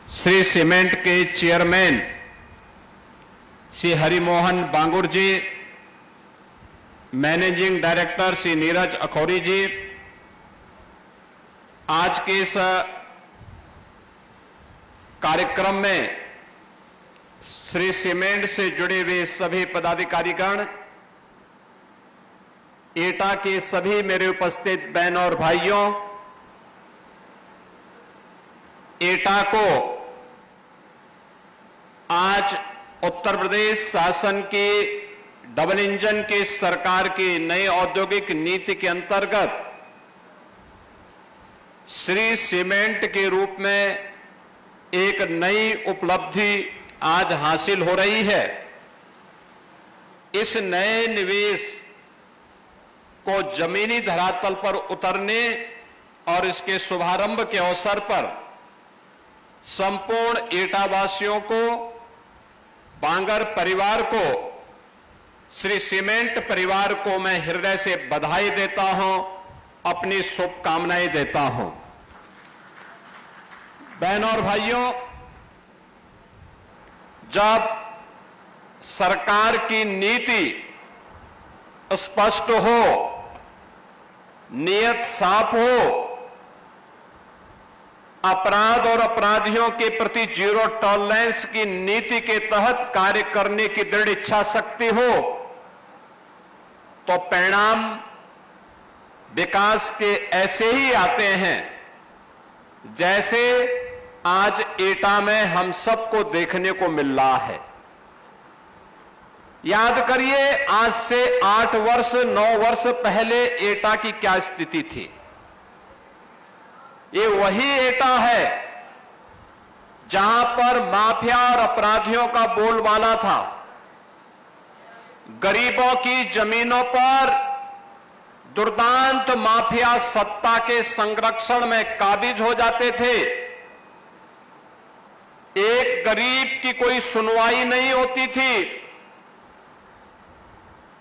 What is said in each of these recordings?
Shri cement के chairman Shri Harimohan बांगुर जी, managing director Shri Neeraj Akhouri जी, आज के इस कार्यक्रम में श्री सीमेंट से जुड़े हुए सभी पदाधिकारीगण, एटा के सभी मेरे उपस्थित बहन और भाइयों, एटा को आज उत्तर प्रदेश शासन की डबल इंजन की सरकार की नई औद्योगिक नीति के अंतर्गत श्री सीमेंट के रूप में एक नई उपलब्धि आज हासिल हो रही है। इस नए निवेश को जमीनी धरातल पर उतरने और इसके शुभारंभ के अवसर पर संपूर्ण एटावासियों को, बांगर परिवार को, श्री सीमेंट परिवार को मैं हृदय से बधाई देता हूं, अपनी शुभकामनाएं देता हूं। बहनों और भाइयों, जब सरकार की नीति स्पष्ट हो, नियत साफ हो, अपराध और अपराधियों के प्रति जीरो टॉलरेंस की नीति के तहत कार्य करने की दृढ़ इच्छा शक्ति हो, तो परिणाम विकास के ऐसे ही आते हैं जैसे आज एटा में हम सबको देखने को मिल रहा है। याद करिए, आज से 8 वर्ष 9 वर्ष पहले एटा की क्या स्थिति थी। ये वही एटा है जहां पर माफिया और अपराधियों का बोलबाला था। गरीबों की जमीनों पर दुर्दांत माफिया सत्ता के संरक्षण में काबिज हो जाते थे। एक गरीब की कोई सुनवाई नहीं होती थी।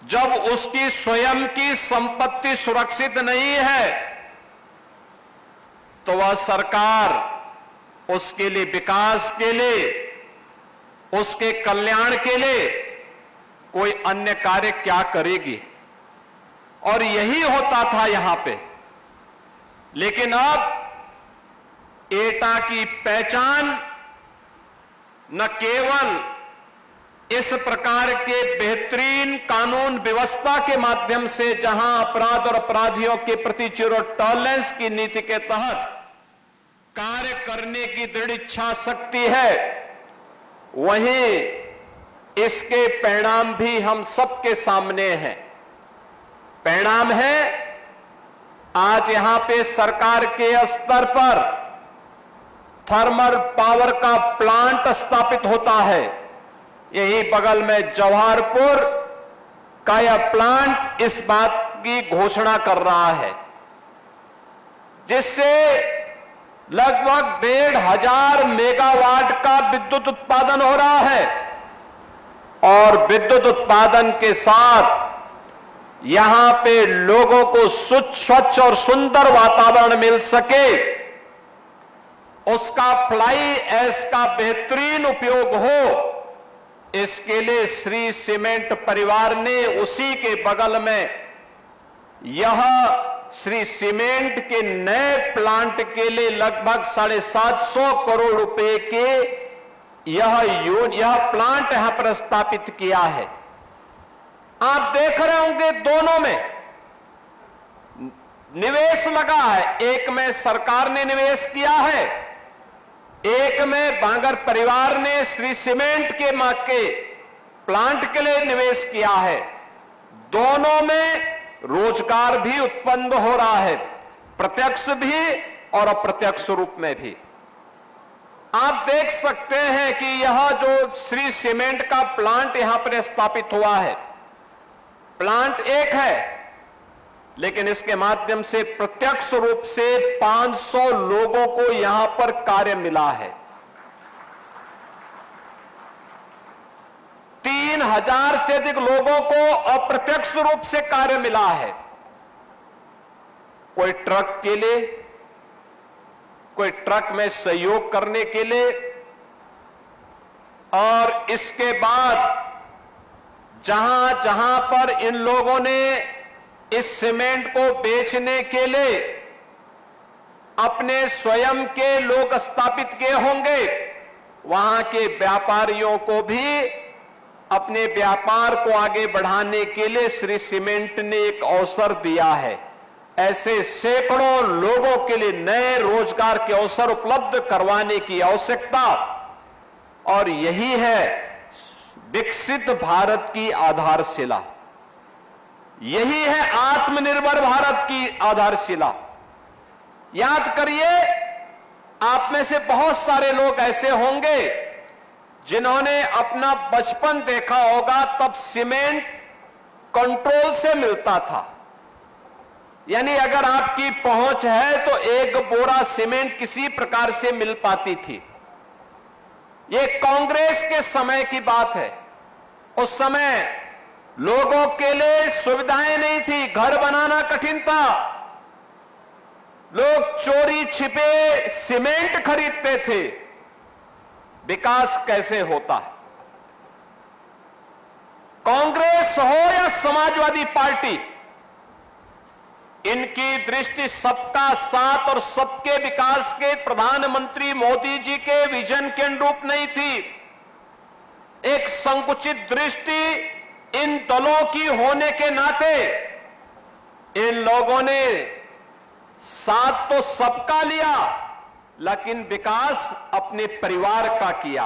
जब उसकी स्वयं की संपत्ति सुरक्षित नहीं है तो वह सरकार उसके लिए, विकास के लिए, उसके कल्याण के लिए कोई अन्य कार्य क्या करेगी। और यही होता था यहां पे। लेकिन अब एटा की पहचान न केवल इस प्रकार के बेहतरीन कानून व्यवस्था के माध्यम से, जहां अपराध और अपराधियों के प्रति जीरो टॉलरेंस की नीति के तहत कार्य करने की दृढ़ इच्छा शक्ति है, वहीं इसके परिणाम भी हम सबके सामने हैं। परिणाम है, आज यहां पे सरकार के स्तर पर थर्मल पावर का प्लांट स्थापित होता है। यही बगल में जवाहरपुर का यह प्लांट इस बात की घोषणा कर रहा है, जिससे लगभग 1500 मेगावाट का विद्युत उत्पादन हो रहा है। और विद्युत उत्पादन के साथ यहां पे लोगों को स्वच्छ और सुंदर वातावरण मिल सके, उसका फ्लाई ऐश का बेहतरीन उपयोग हो, इसके लिए श्री सीमेंट परिवार ने उसी के बगल में यह श्री सीमेंट के नए प्लांट के लिए लगभग 750 करोड़ रुपए के यह प्लांट यहां पर स्थापित किया है। आप देख रहे होंगे दोनों में निवेश लगा है। एक में सरकार ने निवेश किया है, एक में बांगर परिवार ने श्री सीमेंट के मां के प्लांट के लिए निवेश किया है। दोनों में रोजगार भी उत्पन्न हो रहा है, प्रत्यक्ष भी और अप्रत्यक्ष रूप में भी। आप देख सकते हैं कि यह जो श्री सीमेंट का प्लांट यहां पर स्थापित हुआ है, प्लांट एक है, लेकिन इसके माध्यम से प्रत्यक्ष रूप से 500 लोगों को यहां पर कार्य मिला है। 3000 से अधिक लोगों को अप्रत्यक्ष रूप से कार्य मिला है। कोई ट्रक के लिए, कोई ट्रक में सहयोग करने के लिए, और इसके बाद जहां जहां पर इन लोगों ने इस सीमेंट को बेचने के लिए अपने स्वयं के लोग स्थापित किए होंगे, वहां के व्यापारियों को भी अपने व्यापार को आगे बढ़ाने के लिए श्री सीमेंट ने एक अवसर दिया है। ऐसे सैकड़ों लोगों के लिए नए रोजगार के अवसर उपलब्ध करवाने की आवश्यकता, और यही है विकसित भारत की आधारशिला, यही है आत्मनिर्भर भारत की आधारशिला। याद करिए, आप में से बहुत सारे लोग ऐसे होंगे जिन्होंने अपना बचपन देखा होगा, तब सीमेंट कंट्रोल से मिलता था। यानी अगर आपकी पहुंच है तो एक बोरा सीमेंट किसी प्रकार से मिल पाती थी। ये कांग्रेस के समय की बात है। उस समय लोगों के लिए सुविधाएं नहीं थी, घर बनाना कठिन था, लोग चोरी छिपे सीमेंट खरीदते थे। विकास कैसे होता है? कांग्रेस हो या समाजवादी पार्टी, इनकी दृष्टि सबका साथ और सबके विकास के प्रधानमंत्री मोदी जी के विजन के अनुरूप नहीं थी। एक संकुचित दृष्टि इन दलों की होने के नाते इन लोगों ने साथ तो सबका लिया, लेकिन विकास अपने परिवार का किया,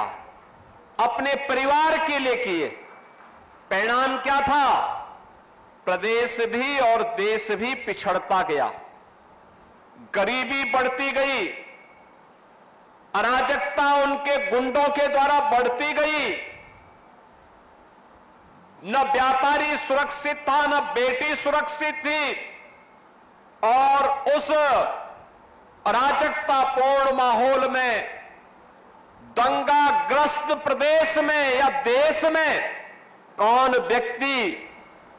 अपने परिवार के लिए किए। परिणाम क्या था? प्रदेश भी और देश भी पिछड़ता गया, गरीबी बढ़ती गई, अराजकता उनके गुंडों के द्वारा बढ़ती गई। न व्यापारी सुरक्षित था, न बेटी सुरक्षित थी, और उस अराजकतापूर्ण माहौल में, दंगाग्रस्त प्रदेश में या देश में कौन व्यक्ति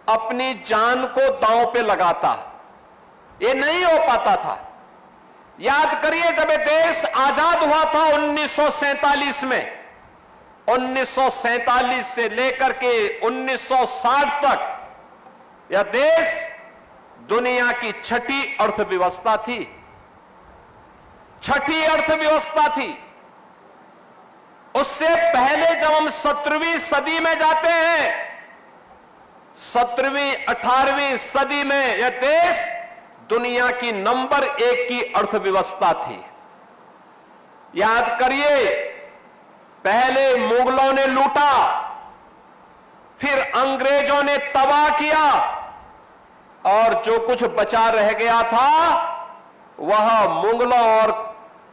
अपनी जान को दांव पे लगाता? ये नहीं हो पाता था। याद करिए, जब ये देश आजाद हुआ था 1947 में, 1947 से लेकर के 1960 तक यह देश दुनिया की छठी अर्थव्यवस्था थी, छठी अर्थव्यवस्था थी। उससे पहले जब हम 17वीं सदी में जाते हैं, 17वीं 18वीं सदी में यह देश दुनिया की नंबर 1 की अर्थव्यवस्था थी। याद करिए, पहले मुगलों ने लूटा, फिर अंग्रेजों ने तबाह किया, और जो कुछ बचा रह गया था वह मुगलों और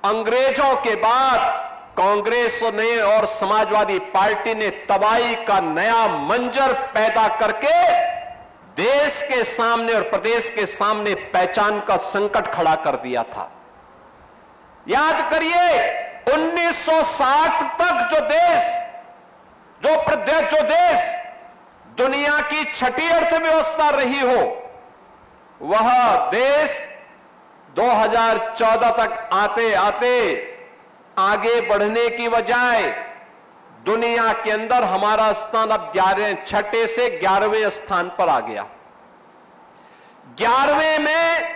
अंग्रेजों के बाद कांग्रेस ने और समाजवादी पार्टी ने तबाही का नया मंजर पैदा करके देश के सामने और प्रदेश के सामने पहचान का संकट खड़ा कर दिया था। याद करिए, 1960 तक जो देश दुनिया की छठी अर्थव्यवस्था रही हो, वह देश 2014 तक आते आते आगे बढ़ने की बजाय दुनिया के अंदर हमारा स्थान अब 6 से 11वें स्थान पर आ गया। 11वें में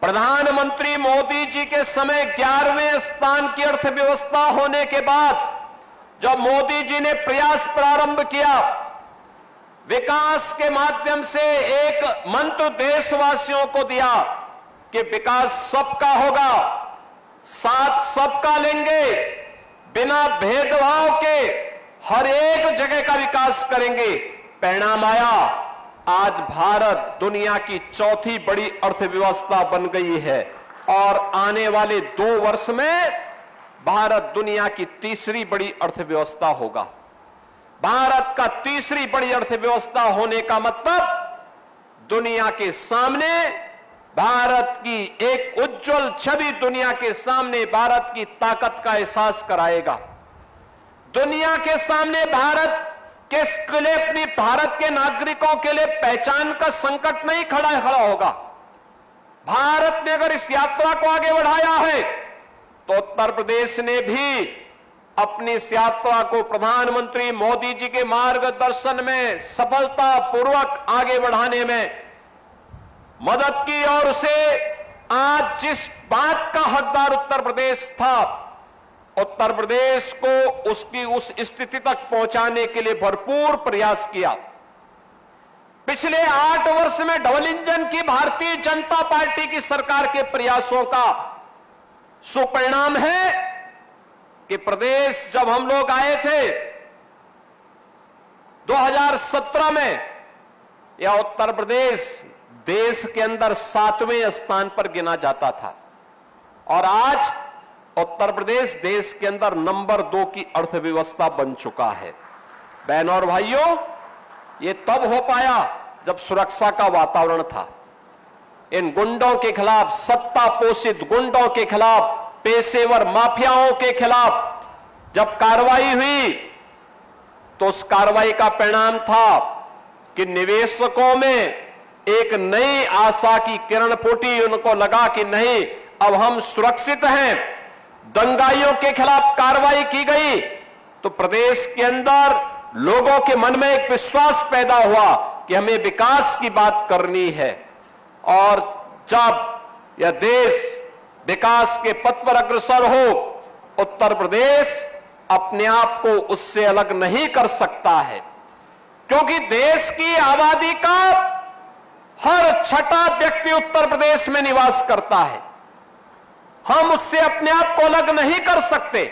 प्रधानमंत्री मोदी जी के समय 11वें स्थान की अर्थव्यवस्था होने के बाद जब मोदी जी ने प्रयास प्रारंभ किया, विकास के माध्यम से एक मंत्र देशवासियों को दिया कि विकास सबका होगा, साथ सबका लेंगे, बिना भेदभाव के हर एक जगह का विकास करेंगे। परिणाम आया, आज भारत दुनिया की चौथी बड़ी अर्थव्यवस्था बन गई है, और आने वाले 2 वर्ष में भारत दुनिया की तीसरी बड़ी अर्थव्यवस्था होगा। भारत का तीसरी बड़ी अर्थव्यवस्था होने का मतलब दुनिया के सामने भारत की एक उज्जवल छवि, दुनिया के सामने भारत की ताकत का एहसास कराएगा। दुनिया के सामने भारत के लिए, अपनी भारत के नागरिकों के लिए पहचान का संकट नहीं खड़ा होगा। भारत ने अगर इस यात्रा को आगे बढ़ाया है तो उत्तर प्रदेश ने भी अपनी इस यात्रा को प्रधानमंत्री मोदी जी के मार्गदर्शन में सफलतापूर्वक आगे बढ़ाने में मदद की और उसे आज जिस बात का हकदार उत्तर प्रदेश था, उत्तर प्रदेश को उसकी उस स्थिति तक पहुंचाने के लिए भरपूर प्रयास किया। पिछले 8 वर्ष में डबल इंजन की भारतीय जनता पार्टी की सरकार के प्रयासों का सुपरिणाम है कि प्रदेश, जब हम लोग आए थे 2017 में, यह उत्तर प्रदेश देश के अंदर 7वें स्थान पर गिना जाता था और आज उत्तर प्रदेश देश के अंदर नंबर 2 की अर्थव्यवस्था बन चुका है। बहनों और भाइयों, ये तब हो पाया जब सुरक्षा का वातावरण था। इन गुंडों के खिलाफ, सत्ता पोषित गुंडों के खिलाफ, पेशेवर माफियाओं के खिलाफ जब कार्रवाई हुई तो उस कार्रवाई का परिणाम था कि निवेशकों में एक नई आशा की किरण फूटी। उनको लगा कि नहीं, अब हम सुरक्षित हैं। दंगाइयों के खिलाफ कार्रवाई की गई तो प्रदेश के अंदर लोगों के मन में एक विश्वास पैदा हुआ कि हमें विकास की बात करनी है। और जब यह देश विकास के पथ पर अग्रसर हो, उत्तर प्रदेश अपने आप को उससे अलग नहीं कर सकता है, क्योंकि देश की आबादी का हर छठा व्यक्ति उत्तर प्रदेश में निवास करता है। हम उससे अपने आप को अलग नहीं कर सकते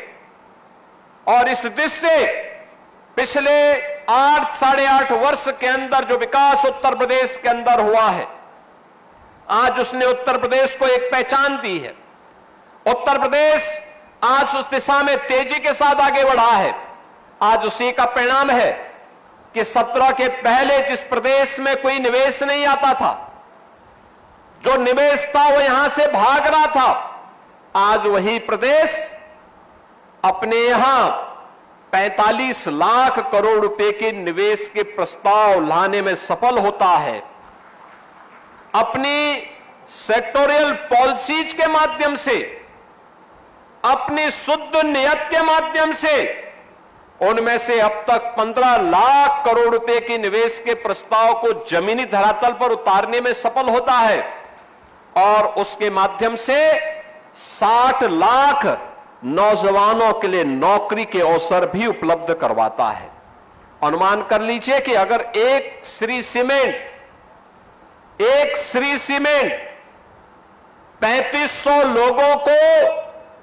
और इस दृष्टि से पिछले 8 साढ़े 8 वर्ष के अंदर जो विकास उत्तर प्रदेश के अंदर हुआ है, आज उसने उत्तर प्रदेश को एक पहचान दी है। उत्तर प्रदेश आज उस दिशा में तेजी के साथ आगे बढ़ा है। आज उसी का परिणाम है कि 17 के पहले जिस प्रदेश में कोई निवेश नहीं आता था, जो निवेश था वो यहां से भाग रहा था, आज वही प्रदेश अपने यहां 45 लाख करोड़ रुपए के निवेश के प्रस्ताव लाने में सफल होता है। अपनी सेक्टोरियल पॉलिसीज के माध्यम से, अपनी शुद्ध नियत के माध्यम से उनमें से अब तक 15 लाख करोड़ रुपए के निवेश के प्रस्ताव को जमीनी धरातल पर उतारने में सफल होता है और उसके माध्यम से 60 लाख नौजवानों के लिए नौकरी के अवसर भी उपलब्ध करवाता है। अनुमान कर लीजिए कि अगर एक श्री सीमेंट 3500 लोगों को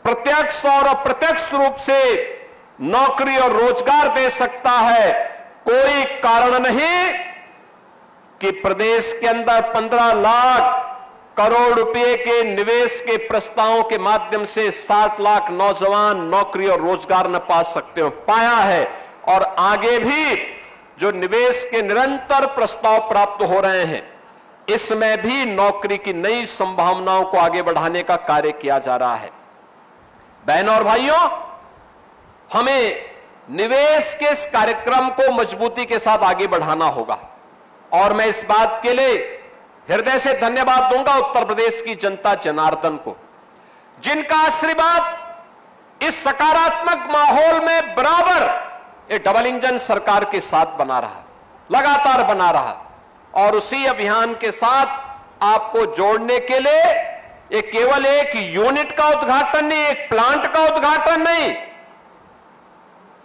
प्रत्यक्ष और अप्रत्यक्ष रूप से नौकरी और रोजगार दे सकता है, कोई कारण नहीं कि प्रदेश के अंदर 15 लाख करोड़ रुपए के निवेश के प्रस्तावों के माध्यम से 60 लाख नौजवान नौकरी और रोजगार न पा सकते हो। पाया है और आगे भी जो निवेश के निरंतर प्रस्ताव प्राप्त हो रहे हैं, इसमें भी नौकरी की नई संभावनाओं को आगे बढ़ाने का कार्य किया जा रहा है। बहनों और भाइयों, हमें निवेश के इस कार्यक्रम को मजबूती के साथ आगे बढ़ाना होगा और मैं इस बात के लिए हृदय से धन्यवाद दूंगा उत्तर प्रदेश की जनता जनार्दन को, जिनका आशीर्वाद इस सकारात्मक माहौल में बराबर ये डबल इंजन सरकार के साथ बना रहा, लगातार बना रहा। और उसी अभियान के साथ आपको जोड़ने के लिए ये केवल एक यूनिट का उद्घाटन नहीं, एक प्लांट का उद्घाटन नहीं,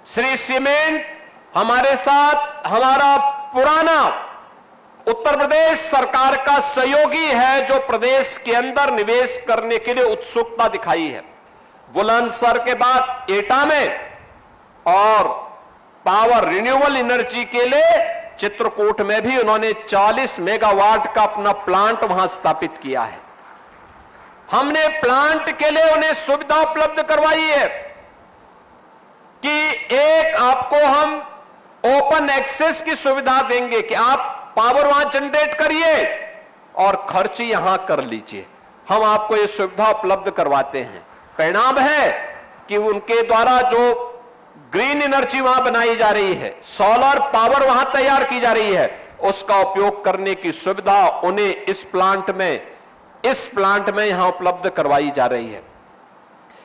श्री सीमेंट हमारे साथ हमारा पुराना उत्तर प्रदेश सरकार का सहयोगी है, जो प्रदेश के अंदर निवेश करने के लिए उत्सुकता दिखाई है। बुलंदशहर के बाद एटा में और पावर रिन्यूएबल एनर्जी के लिए चित्रकूट में भी उन्होंने 40 मेगावाट का अपना प्लांट वहां स्थापित किया है। हमने प्लांट के लिए उन्हें सुविधा उपलब्ध करवाई है कि एक आपको हम ओपन एक्सेस की सुविधा देंगे कि आप पावर वहां जनरेट करिए और खर्च यहां कर लीजिए। हम आपको ये सुविधा उपलब्ध करवाते हैं। परिणाम है कि उनके द्वारा जो ग्रीन एनर्जी वहां बनाई जा रही है, सोलर पावर वहां तैयार की जा रही है, उसका उपयोग करने की सुविधा उन्हें इस प्लांट में यहां उपलब्ध करवाई जा रही है।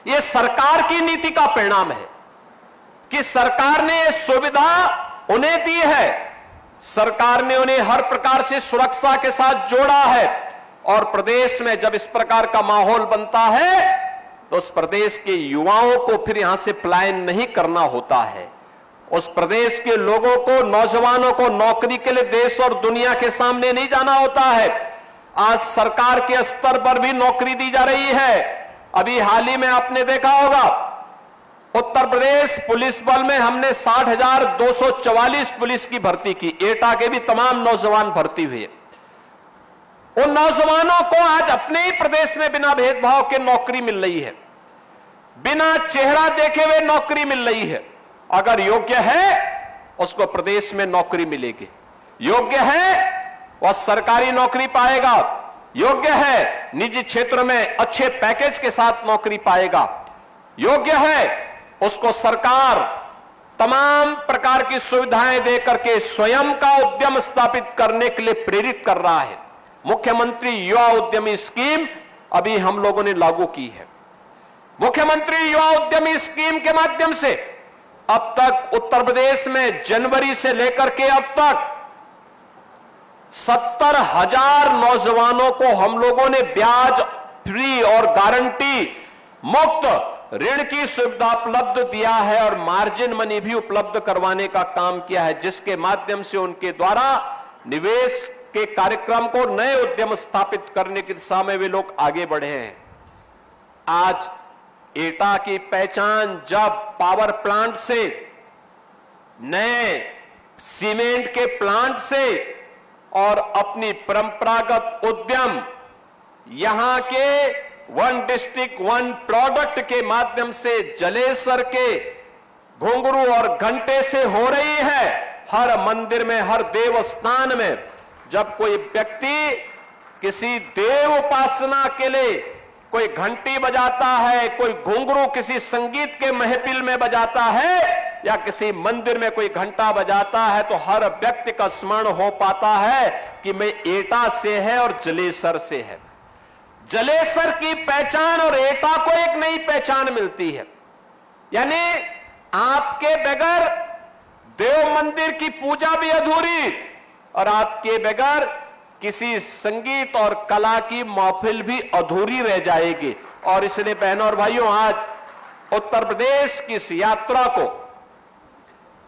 यह सरकार की नीति का परिणाम है। कि सरकार ने सुविधा उन्हें दी है, सरकार ने उन्हें हर प्रकार से सुरक्षा के साथ जोड़ा है। और प्रदेश में जब इस प्रकार का माहौल बनता है तो उस प्रदेश के युवाओं को फिर यहां से पलायन नहीं करना होता है। उस प्रदेश के लोगों को, नौजवानों को नौकरी के लिए देश और दुनिया के सामने नहीं जाना होता है। आज सरकार के स्तर पर भी नौकरी दी जा रही है। अभी हाल ही में आपने देखा होगा, उत्तर प्रदेश पुलिस बल में हमने 60,244 पुलिस की भर्ती की। एटा के भी तमाम नौजवान भर्ती हुए। उन नौजवानों को आज अपने ही प्रदेश में बिना भेदभाव के नौकरी मिल रही है, बिना चेहरा देखे हुए नौकरी मिल रही है। अगर योग्य है उसको प्रदेश में नौकरी मिलेगी, योग्य है वह सरकारी नौकरी पाएगा, योग्य है निजी क्षेत्र में अच्छे पैकेज के साथ नौकरी पाएगा, योग्य है उसको सरकार तमाम प्रकार की सुविधाएं दे करके स्वयं का उद्यम स्थापित करने के लिए प्रेरित कर रहा है। मुख्यमंत्री युवा उद्यमी स्कीम अभी हम लोगों ने लागू की है। मुख्यमंत्री युवा उद्यमी स्कीम के माध्यम से अब तक उत्तर प्रदेश में जनवरी से लेकर के अब तक 70,000 नौजवानों को हम लोगों ने ब्याज फ्री और गारंटी मुक्त ऋण की सुविधा उपलब्ध दिया है और मार्जिन मनी भी उपलब्ध करवाने का काम किया है, जिसके माध्यम से उनके द्वारा निवेश के कार्यक्रम को, नए उद्यम स्थापित करने की दिशा में वे लोग आगे बढ़े हैं। आज एटा की पहचान जब पावर प्लांट से, नए सीमेंट के प्लांट से और अपनी परंपरागत उद्यम यहां के वन डिस्ट्रिक्ट वन प्रोडक्ट के माध्यम से जलेसर के घुंघरू और घंटे से हो रही है। हर मंदिर में, हर देव स्थान में जब कोई व्यक्ति किसी देव उपासना के लिए कोई घंटी बजाता है, कोई घुंघरू किसी संगीत के महफिल में बजाता है या किसी मंदिर में कोई घंटा बजाता है तो हर व्यक्ति का स्मरण हो पाता है कि मैं एटा से है और जलेसर से है। जलेसर की पहचान और एटा को एक नई पहचान मिलती है। यानी आपके बगैर देव मंदिर की पूजा भी अधूरी और आपके बगैर किसी संगीत और कला की महफिल भी अधूरी रह जाएगी। और इसलिए बहनों और भाइयों, आज उत्तर प्रदेश की इस यात्रा को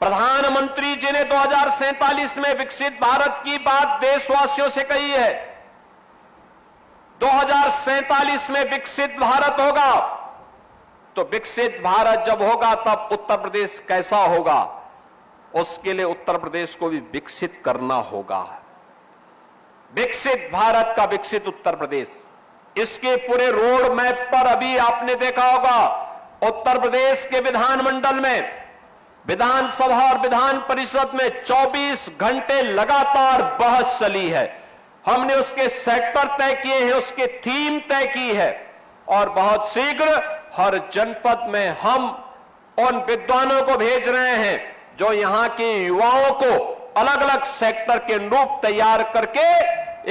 प्रधानमंत्री जी ने 2047 में विकसित भारत की बात देशवासियों से कही है। 2047 में विकसित भारत होगा, तो विकसित भारत जब होगा तब उत्तर प्रदेश कैसा होगा, उसके लिए उत्तर प्रदेश को भी विकसित करना होगा। विकसित भारत का विकसित उत्तर प्रदेश, इसके पूरे रोड मैप पर अभी आपने देखा होगा उत्तर प्रदेश के विधानमंडल में, विधानसभा और विधान परिषद में 24 घंटे लगातार बहस चली है। हमने उसके सेक्टर तय किए हैं, उसके थीम तय की है और बहुत शीघ्र हर जनपद में हम उन विद्वानों को भेज रहे हैं जो यहां के युवाओं को अलग अलग सेक्टर के अनुरूप तैयार करके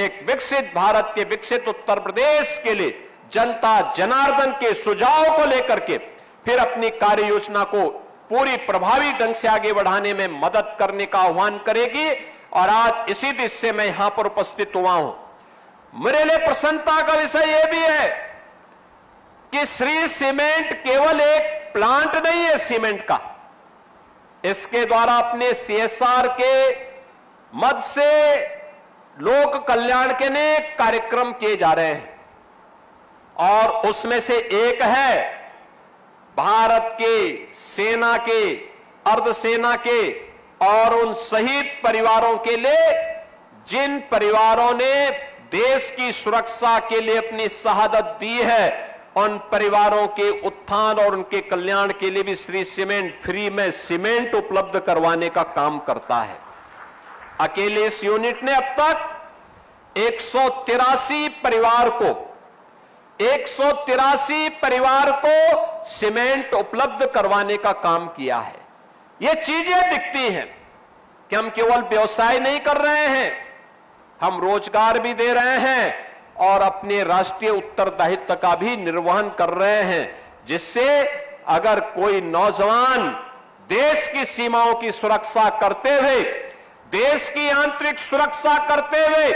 एक विकसित भारत के, विकसित उत्तर प्रदेश के लिए जनता जनार्दन के सुझाव को लेकर के फिर अपनी कार्य योजना को पूरी प्रभावी ढंग से आगे बढ़ाने में मदद करने का आह्वान करेगी। और आज इसी दिशा से मैं यहां पर उपस्थित हुआ हूं। मेरे लिए प्रसन्नता का विषय यह भी है कि श्री सीमेंट केवल एक प्लांट नहीं है सीमेंट का, इसके द्वारा अपने CSR के मद से लोक कल्याण के अनेक कार्यक्रम किए जा रहे हैं और उसमें से एक है भारत के सेना के, अर्धसेना के और उन शहीद परिवारों के लिए जिन परिवारों ने देश की सुरक्षा के लिए अपनी शहादत दी है, उन परिवारों के उत्थान और उनके कल्याण के लिए भी श्री सीमेंट फ्री में सीमेंट उपलब्ध करवाने का काम करता है। अकेले इस यूनिट ने अब तक 183 परिवार को सीमेंट उपलब्ध करवाने का काम किया है। ये चीजें दिखती हैं कि हम केवल व्यवसाय नहीं कर रहे हैं, हम रोजगार भी दे रहे हैं और अपने राष्ट्रीय उत्तरदायित्व का भी निर्वहन कर रहे हैं, जिससे अगर कोई नौजवान देश की सीमाओं की सुरक्षा करते हुए, देश की आंतरिक सुरक्षा करते हुए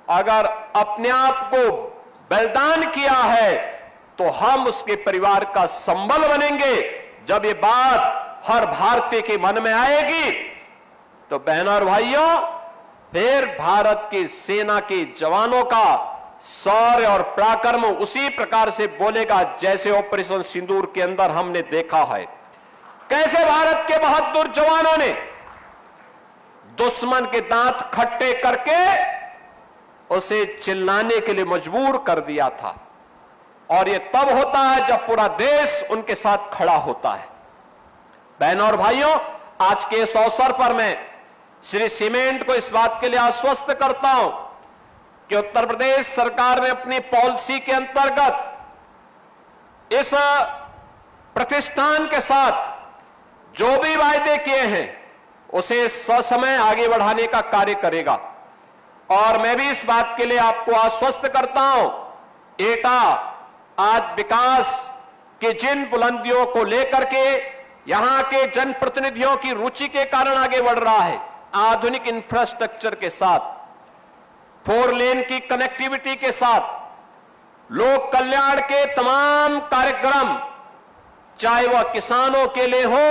अगर अपने आप को बलिदान किया है तो हम उसके परिवार का संबल बनेंगे। जब ये बात हर भारतीय के मन में आएगी तो बहनों और भाइयों, फिर भारत की सेना के जवानों का शौर्य और पराक्रम उसी प्रकार से बोलेगा जैसे ऑपरेशन सिंदूर के अंदर हमने देखा है। कैसे भारत के बहादुर जवानों ने दुश्मन के दांत खट्टे करके उसे चिल्लाने के लिए मजबूर कर दिया था। और यह तब होता है जब पूरा देश उनके साथ खड़ा होता है। बहनों और भाइयों, आज के इस अवसर पर मैं श्री सीमेंट को इस बात के लिए आश्वस्त करता हूं कि उत्तर प्रदेश सरकार ने अपनी पॉलिसी के अंतर्गत इस प्रतिष्ठान के साथ जो भी वायदे किए हैं उसे ससमय आगे बढ़ाने का कार्य करेगा। और मैं भी इस बात के लिए आपको आश्वस्त करता हूं, एटा आज विकास के जिन बुलंदियों को लेकर के यहां के जनप्रतिनिधियों की रुचि के कारण आगे बढ़ रहा है, आधुनिक इंफ्रास्ट्रक्चर के साथ, 4 लेन की कनेक्टिविटी के साथ, लोक कल्याण के तमाम कार्यक्रम, चाहे वह किसानों के लिए हो,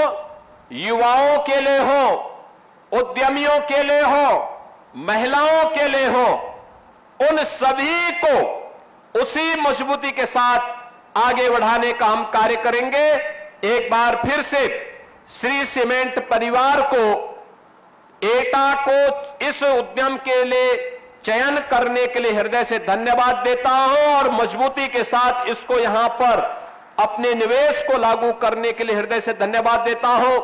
युवाओं के लिए हो, उद्यमियों के लिए हो, महिलाओं के लिए हो, उन सभी को उसी मजबूती के साथ आगे बढ़ाने का हम कार्य करेंगे। एक बार फिर से श्री सीमेंट परिवार को, एटा को इस उद्यम के लिए चयन करने के लिए हृदय से धन्यवाद देता हूं और मजबूती के साथ इसको यहां पर अपने निवेश को लागू करने के लिए हृदय से धन्यवाद देता हूं।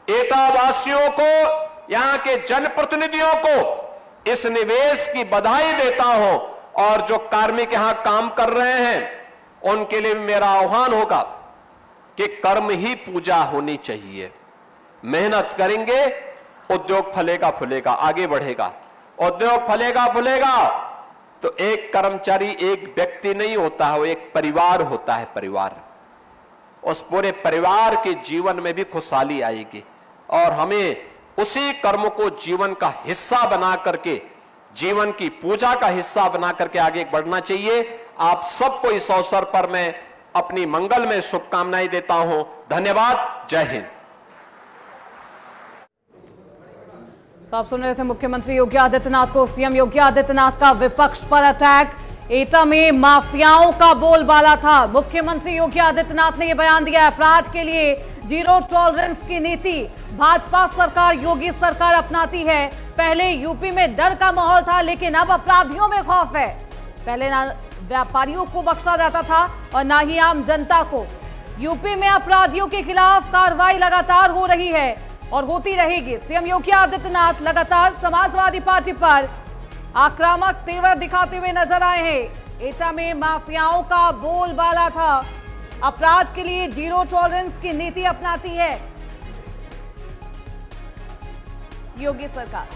एटा वासियों को, यहां के जनप्रतिनिधियों को इस निवेश की बधाई देता हूं और जो कार्मिक यहां काम कर रहे हैं उनके लिए मेरा आह्वान होगा कि कर्म ही पूजा होनी चाहिए। मेहनत करेंगे, उद्योग फलेगा फूलेगा, आगे बढ़ेगा। उद्योग फलेगा फूलेगा तो एक कर्मचारी, एक व्यक्ति नहीं होता है, वो एक परिवार होता है। परिवार, उस पूरे परिवार के जीवन में भी खुशहाली आएगी और हमें उसी कर्म को जीवन का हिस्सा बना करके, जीवन की पूजा का हिस्सा बना करके आगे बढ़ना चाहिए। आप सबको इस अवसर पर मैं अपनी मंगल में शुभकामनाएं देता हूं। धन्यवाद। जय हिंद। तो आप सुन रहे थे मुख्यमंत्री योगी आदित्यनाथ को। सीएम योगी आदित्यनाथ का विपक्ष पर अटैक। एटा में माफियाओं का बोलबाला था। मुख्यमंत्री योगी आदित्यनाथ ने यह बयान दिया, अपराध के लिए जीरो टॉलरेंस की नीति भाजपा सरकार, योगी सरकार अपनाती है। पहले यूपी में डर का माहौल था, लेकिन अब अपराधियों में खौफ है। पहले ना व्यापारियों को बख्शा जाता था और ना ही आम जनता को। यूपी में अपराधियों के खिलाफ कार्रवाई लगातार हो रही है और होती रहेगी। सीएम योगी आदित्यनाथ लगातार समाजवादी पार्टी पर आक्रामक तेवर दिखाते हुए नजर आए हैं। एटा में माफियाओं का बोलबाला था, अपराध के लिए जीरो टॉलरेंस की नीति अपनाती है योगी सरकार।